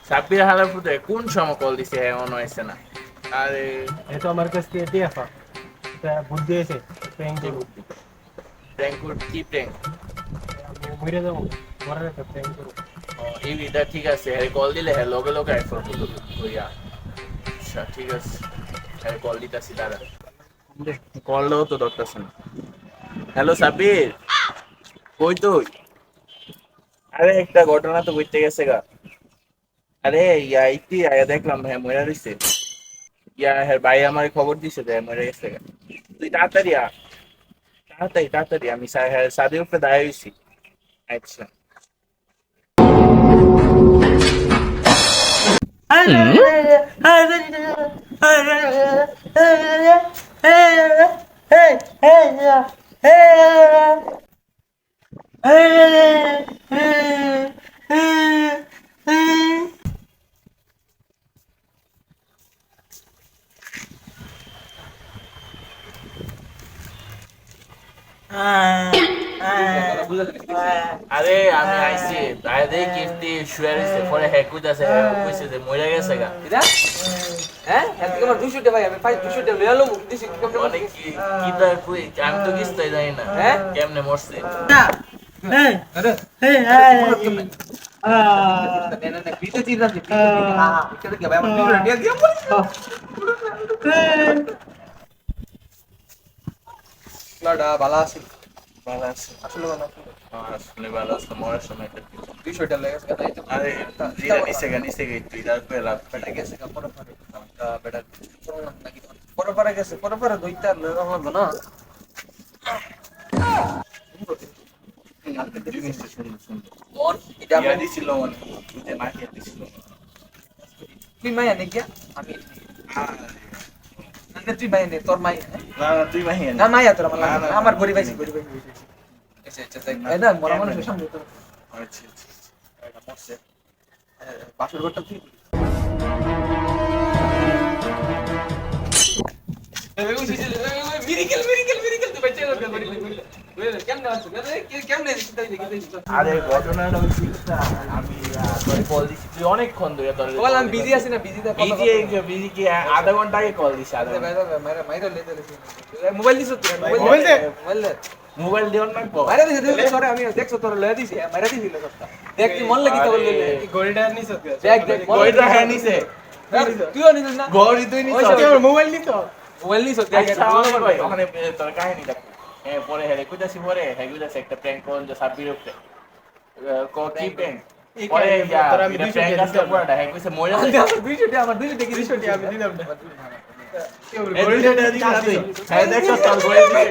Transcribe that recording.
সাব্বির হালাপুতে কোন সময় কল দিছে এমন হয়েছে না। আরে এই তো আমার কাছ থেকে টিএফা এটা বুদ্ধি হয়েছে প্র্যাঙ্ক কি করবো। বুদ্ধি? প্র্যাঙ্ক কি প্র্যাঙ্ক? আমি মরে যাবো, মরার একটা প্র্যাঙ্ক করবো। এই বিটা ঠিক আছে, হ্যাঁ কল দিলে হ্যাঁ লগে লগে আইফোন কইয়া। আচ্ছা ঠিক আছে, হ্যাঁ কল দিতাছি দাঁড়া। কলও তো ধরতেছে না। হ্যালো সাব্বির, কই তুই? আরে একটা ঘটনা তো বুঝতে গেছে গা। আরে ইতি আয়া দেখলাম হ্যাঁ মরে রইছে। হ্যাঁ ভাই আমার খবর দিছে যে মরে গেছে গা। তুই তাড়াতাড়ি আ, তাড়াতাড়ি তাড়াতাড়ি, আমি হ্যাঁ সাদের উপরে দাঁড়িয়ে হইছি। আচ্ছা আরে আমি আইছি আরে কীর্তি শুয়ে রইছে পরে হ্যাঁ কইতাছে হ্যাঁ কইছে যে মরে গেছে গা। এটা হ্যাঁ এত তোমার 200 টাকা ভাই আমি 200 টাকা লয়ে লম দিছি কেমনে মানে কি তা কই আমি তো কিছুই জানি না হ্যাঁ কেমনে মরছে। আরে পিতে চিরা দিছি পিতে কি ভাই আমার 200 টাকা দিয়ে লড়া ভালো আছে ভালো আছে আসলে ভালো আছে আসলে ভালো আছে মরার সময় 200 টাকা লেগেছে তাই তো আরে জিরা নিচে গে তুই তার পরে লাভ বেটা গেছে পরে পরে বেটা নাকি পরে পরে গেছে পরে পরে দুইটা লয়ে হলো না জিনিসটা সুন্দর সুন্দর কোন এটা ইয়া দিছিল মানে তুই মাকে দিছিল। তুই মায়া নাকি আমি না তুই মায়া নে তোর মায়া না না তুই মাহি না মায়া তোর আমার না, না, আমার না, গরিব না, আইছি না, গরিব আচ্ছা আচ্ছা দেখ এই না মরা মানুষের সামনে তো আচ্ছা আচ্ছা এটা মরছে বাসর ঘরটা তুই মিরিকেল মিরিকেল মিরিকেল তুই বাচ্চা গেল কেমনে আছো কেমনে আরে ঘটনাটা হচ্ছে আমি তোর কল দিছি তুই অনেকক্ষণ ধরে তোর বল আমি বিজি আছি না বিজি বিজি কি আধা ঘন্টা আগে কল দিছি আধা ঘন্টা। মাইরা লে মোবাইল দিছ তুই মোবাইল দে। মোবাইল দে মোবাইল দিওন না কো মাইরা দিছ সরে আমি দেখছো তোর লয়ে দিছি মাইরা দিছিল সবটা দেখ তুই মন লাগি তো বললে এই গড়িটা নিছ দেখ দেখ কইটা হ্যাঁ নিছে তুইও নিছ না গড়ি তুই নিছ আমার মোবাইল নিত। মোবাইল নিছ দেখ আচ্ছা ভাই ওখানে তোর কাহিনী দেখ হ্যাঁ পরে হ্যাঁ কইতাছি পরে হ্যাঁ কইতাছি একটা প্র্যাঙ্ক করন যে সাব্বির উপরে কো কি প্র্যাঙ্ক পরে ইয়া তোর আমি এটা 200 প্র্যাঙ্ক টাকা আসলে পড়াটা হ্যাঁ কইছে মরে আমার যাবে 200 টাকা আমার 200 টাকা 200 টাকা আমি দিলাম না। এই দুইটা দিয়ে দিবি না তুই হ্যাঁ দেখছ তোর গড়ি দিছে